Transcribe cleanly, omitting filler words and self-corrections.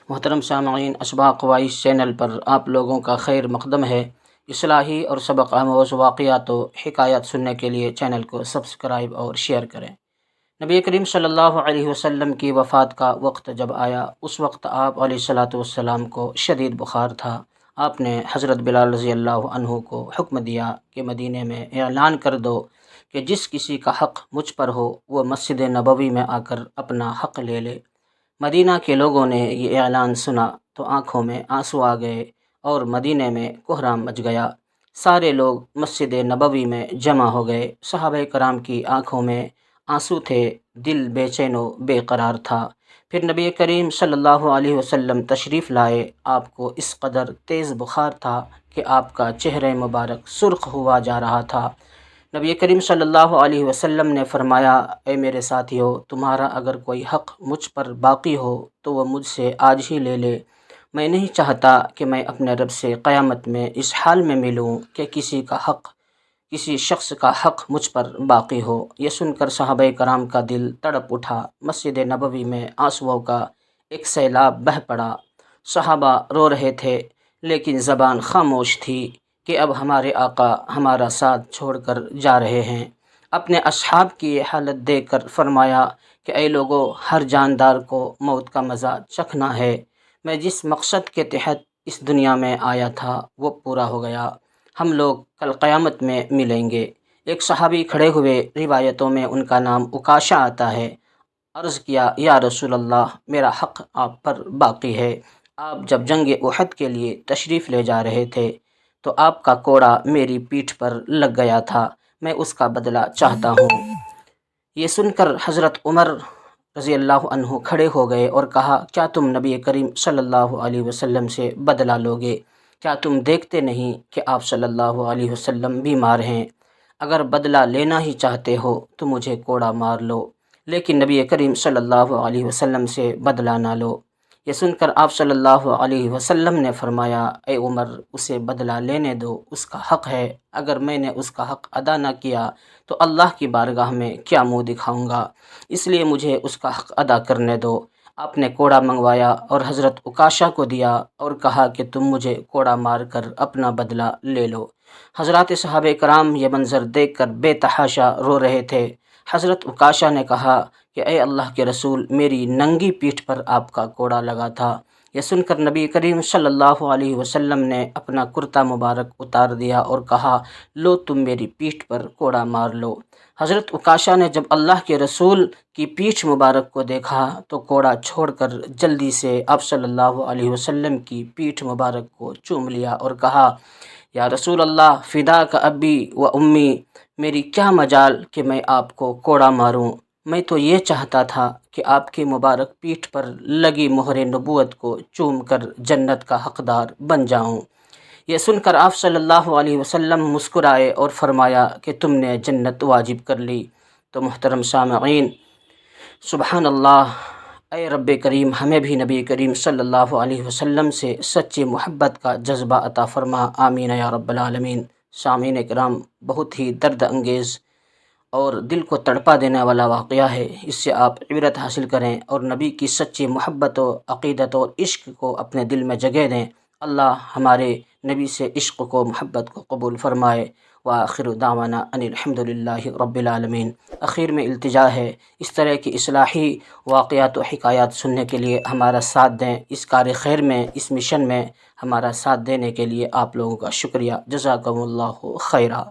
محترم سامعین، اشباق voice channel پر آپ لوگوں کا خیر مقدم ہے۔ اصلاحی اور سبق آموز واقعات و حکایات سننے کے لیے چینل کو سبسکرائب اور شیئر کریں۔ نبی کریم صلی اللہ علیہ وسلم کی وفات کا وقت جب آیا، اس وقت آپ علیہ الصلاۃ والسلام کو شدید بخار تھا۔ آپ نے حضرت بلال رضی اللہ عنہ کو حکم دیا کہ مدینے میں اعلان کر دو کہ جس کسی کا حق مجھ پر ہو وہ مسجد نبوی میں آ کر اپنا حق لے لے۔ مدینہ کے لوگوں نے یہ اعلان سنا تو آنکھوں میں آنسو آ گئے اور مدینے میں کہرام مچ گیا۔ سارے لوگ مسجد نبوی میں جمع ہو گئے۔ صحابہ کرام کی آنکھوں میں آنسو تھے، دل بے چین و بے قرار تھا۔ پھر نبی کریم صلی اللہ علیہ وسلم تشریف لائے۔ آپ کو اس قدر تیز بخار تھا کہ آپ کا چہرہ مبارک سرخ ہوا جا رہا تھا۔ نبی کریم صلی اللہ علیہ وسلم نے فرمایا، اے میرے ساتھیو، تمہارا اگر کوئی حق مجھ پر باقی ہو تو وہ مجھ سے آج ہی لے لے۔ میں نہیں چاہتا کہ میں اپنے رب سے قیامت میں اس حال میں ملوں کہ کسی شخص کا حق مجھ پر باقی ہو۔ یہ سن کر صحابہ کرام کا دل تڑپ اٹھا۔ مسجد نبوی میں آنسوؤں کا ایک سیلاب بہہ پڑا۔ صحابہ رو رہے تھے لیکن زبان خاموش تھی کہ اب ہمارے آقا ہمارا ساتھ چھوڑ کر جا رہے ہیں۔ اپنے اصحاب کی یہ حالت دیکھ کر فرمایا کہ اے لوگو، ہر جاندار کو موت کا مزہ چکھنا ہے۔ میں جس مقصد کے تحت اس دنیا میں آیا تھا وہ پورا ہو گیا۔ ہم لوگ کل قیامت میں ملیں گے۔ ایک صحابی کھڑے ہوئے، روایتوں میں ان کا نام عکاشہ آتا ہے۔ عرض کیا، یا رسول اللہ، میرا حق آپ پر باقی ہے۔ آپ جب جنگ احد کے لیے تشریف لے جا رہے تھے تو آپ کا کوڑا میری پیٹھ پر لگ گیا تھا، میں اس کا بدلہ چاہتا ہوں۔ یہ سن کر حضرت عمر رضی اللہ عنہ کھڑے ہو گئے اور کہا، کیا تم نبی کریم صلی اللہ علیہ وسلم سے بدلہ لوگے؟ کیا تم دیکھتے نہیں کہ آپ صلی اللہ علیہ وسلم بیمار ہیں؟ اگر بدلہ لینا ہی چاہتے ہو تو مجھے کوڑا مار لو، لیکن نبی کریم صلی اللہ علیہ وسلم سے بدلہ نہ لو۔ یہ سن کر آپ صلی اللہ علیہ وسلم نے فرمایا، اے عمر، اسے بدلہ لینے دو، اس کا حق ہے۔ اگر میں نے اس کا حق ادا نہ کیا تو اللہ کی بارگاہ میں کیا منہ دکھاؤں گا، اس لیے مجھے اس کا حق ادا کرنے دو۔ آپ نے کوڑا منگوایا اور حضرت عکاشہ کو دیا اور کہا کہ تم مجھے کوڑا مار کر اپنا بدلہ لے لو۔ حضرات صحابہ کرام یہ منظر دیکھ کر بے تحاشا رو رہے تھے۔ حضرت عکاشہ نے کہا کہ اے اللہ کے رسول، میری ننگی پیٹھ پر آپ کا کوڑا لگا تھا۔ یہ سن کر نبی کریم صلی اللہ علیہ وسلم نے اپنا کرتا مبارک اتار دیا اور کہا، لو تم میری پیٹھ پر کوڑا مار لو۔ حضرت عکاشہ نے جب اللہ کے رسول کی پیٹھ مبارک کو دیکھا تو کوڑا چھوڑ کر جلدی سے آپ صلی اللہ علیہ وسلم کی پیٹھ مبارک کو چوم لیا اور کہا، یا رسول اللہ، فداک ابی و امی، میری کیا مجال کہ میں آپ کو کوڑا ماروں۔ میں تو یہ چاہتا تھا کہ آپ کی مبارک پیٹھ پر لگی مہر نبوت کو چوم کر جنت کا حقدار بن جاؤں۔ یہ سن کر آپ صلی اللہ علیہ وسلم مسکرائے اور فرمایا کہ تم نے جنت واجب کر لی۔ تو محترم سامعین، سبحان اللہ، اے رب کریم، ہمیں بھی نبی کریم صلی اللہ علیہ وسلم سے سچی محبت کا جذبہ عطا فرما، آمین یا رب العالمین۔ سامعین کرام، بہت ہی درد انگیز اور دل کو تڑپا دینے والا واقعہ ہے۔ اس سے آپ عبرت حاصل کریں اور نبی کی سچی محبت و عقیدت اور عشق کو اپنے دل میں جگہ دیں۔ اللہ ہمارے نبی سے عشق کو، محبت کو قبول فرمائے۔ وآخر دعوانا ان الحمد للہ رب العالمین۔ اخیر میں التجا ہے، اس طرح کی اصلاحی واقعات و حکایات سننے کے لیے ہمارا ساتھ دیں۔ اس کار خیر میں، اس مشن میں ہمارا ساتھ دینے کے لیے آپ لوگوں کا شکریہ۔ جزاکم اللہ خیرا۔